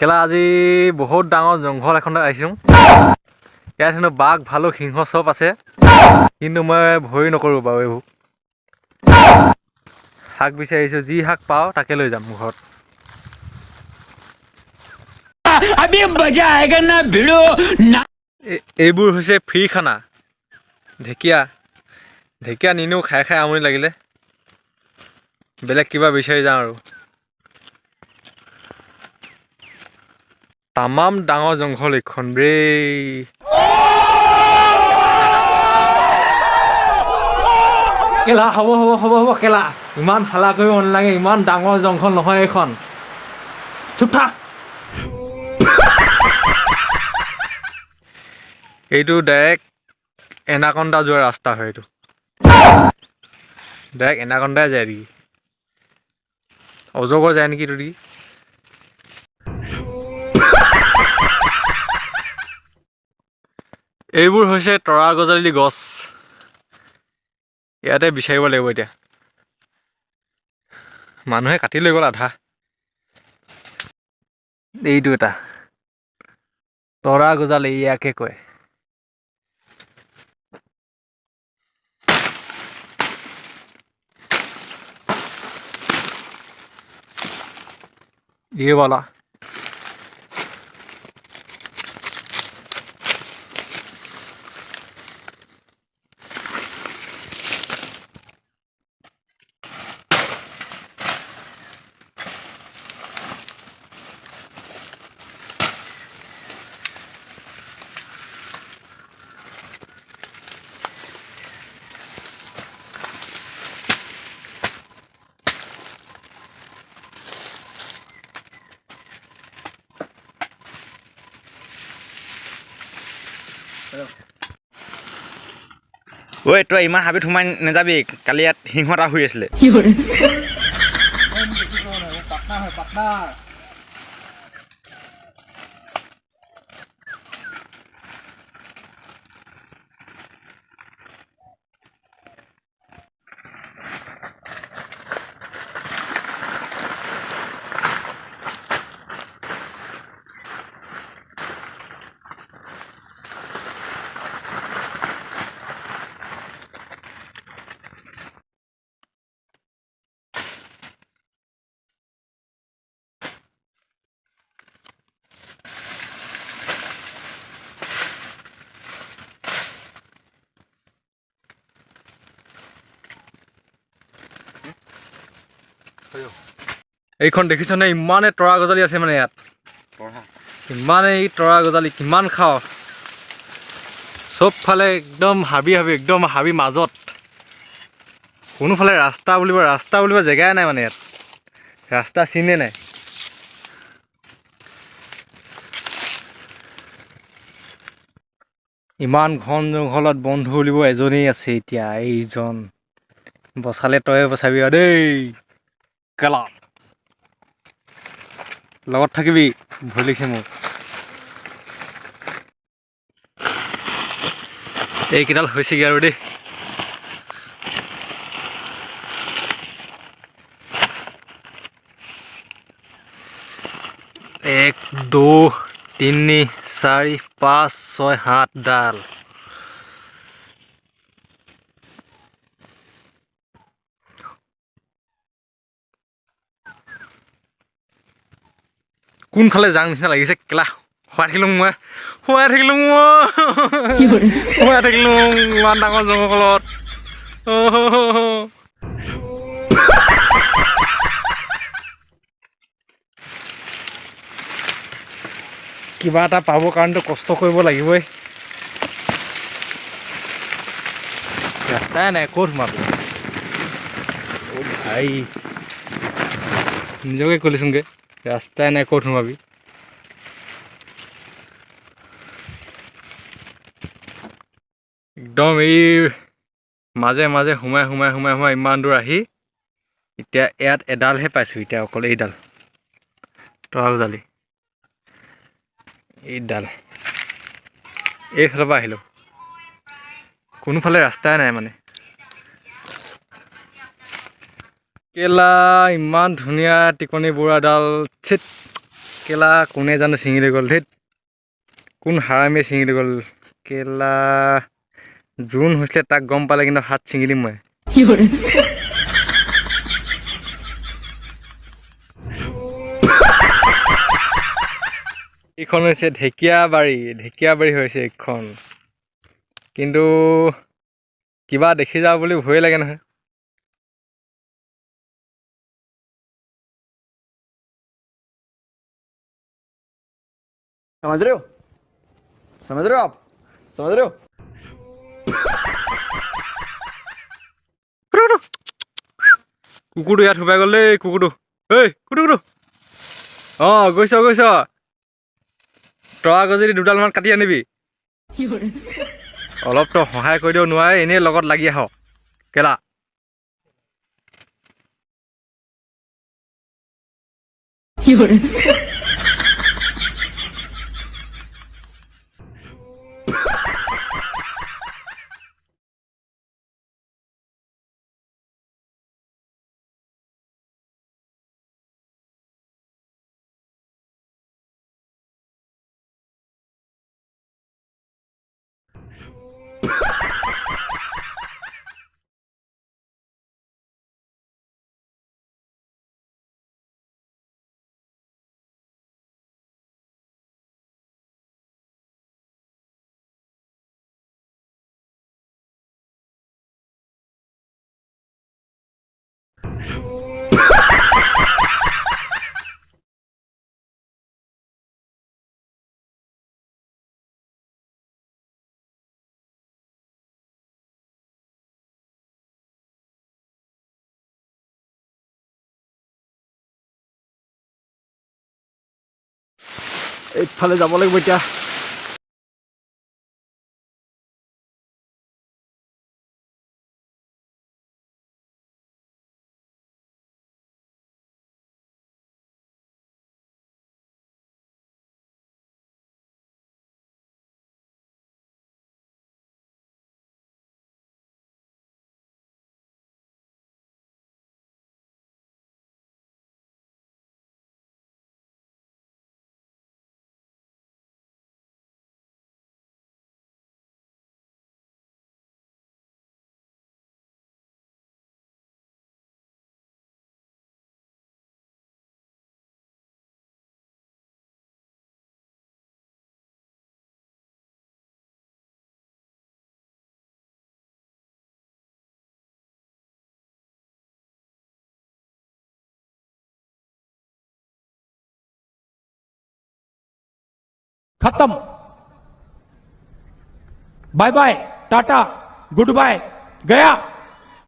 কেলা আজি বহুত ডাঙৰ জংঘল এখন আহিছোঁ। ইয়াত হেনো বাঘ ভালুক সিংহ চব আছে, কিন্তু মই ভয় নকৰোঁ বাৰু এইবোৰ। শাক বিচাৰিছোঁ, যি শাক পাওঁ তাকে লৈ যাম ঘৰত। এইবোৰ হৈছে ফ্ৰী খানা। ঢেকীয়া নিনো, খাই খাই আমনি লাগিলে বেলেগ কিবা বিচাৰি যাওঁ আৰু। তামাম ডাঙৰ জংঘল এইখন ৰে। কেলা হ'ব কেলা, ইমান হালা কৰিব নালাগে, ইমান ডাঙৰ জংঘল নহয় এইখন। চুপ থাক। এইটো ডাইৰেক্ট এনাকন্দা যোৱা ৰাস্তা হয়। এইটো ডাইৰেক্ট এনাকন্দাই যায় নেকি, অজগৰ যায় নেকি এইটো দি। এইবোৰ হৈছে তৰা গজালি গছ, ইয়াতে বিচাৰিব লাগিব এতিয়া। মানুহে কাটি লৈ গ'ল আধা। এইটো এটা তৰা গজালি, ইয়াকে কয়। ये वाला ঐ তই ইমান হাবিত সোমাই নাযাবি, কালি ইয়াত সিংহ এটা শুই আছিলে। এইখন দেখিছনে, ইমানে তৰা গজালি আছে মানে ইয়াত। ইমানেই তৰা গজালি, কিমান খাওঁ। চবফালে একদম হাবি মাজত। কোনোফালে ৰাস্তা বুলিব জেগাই নাই মানে ইয়াত, ৰাস্তা চিনে নাই। ইমান ঘন জংঘলত বন্ধু বুলিব এজনেই আছে এতিয়া, এইজন। বচালে তয়ে বচাবি আৰু দেই কেলা, লগত থাকিবি, ভয় লিখে মোক। এইকেইডাল হৈছেগৈ আৰু দেই। 1 2 3 4 5 6 7 ডাল। কোনফালে যাং নিচিনা লাগিছে কেলা, শুৱাই থাকিলোঁ ইমান ডাঙৰ জংঘলত। কিবা এটা পাবৰ কাৰণেতো কষ্ট কৰিব লাগিবই। ৰাস্তাই নাই, ক'ত সোমাবি। অ' ভাই, নিজকে ক'লিচোনগৈ, ৰাস্তাই নাই, ক'ত সোমাবি। একদম এই মাজে সোমাই ইমান দূৰ আহি এতিয়া ইয়াত এডালহে পাইছোঁ, এতিয়া অকল এইডাল তৰা গজালি। এইডাল এইফালৰ পৰা আহিলোঁ, কোনোফালে ৰাস্তাই নাই মানে। কেলা ইমান ধুনীয়া টিকনি বুঢ়াডাল, চিট কেলা কোনে জানো ছিঙি লৈ গ'ল ধেত কোন হাৰামীয়ে ছিঙি লৈ গ'ল কেলা যোন হৈছিলে তাক গম পালে কিন্তু হাত ছিঙি দিম মই এইখন হৈছে ঢেকীয়াবাৰী হৈছে এইখন কিন্তু কিবা দেখি যাওঁ বুলি ভয়ে লাগে নহয় समझ रहे हो समझ रहे हो आप समझ रहे हो কুকুৰটো ইয়াত সোমাই গ'ল দেই কুকুৰটো ঐ কুকুৰটো অঁ গৈছ তই আকৌ যদি দুডালমান কাটি আনিবি অলপ তই সহায় কৰি দিব নোৱাৰে এনেই লগত লাগি আহ কেলা এইফালে যাব লাগিব এতিয়া खत्म bye bye tata goodbye गया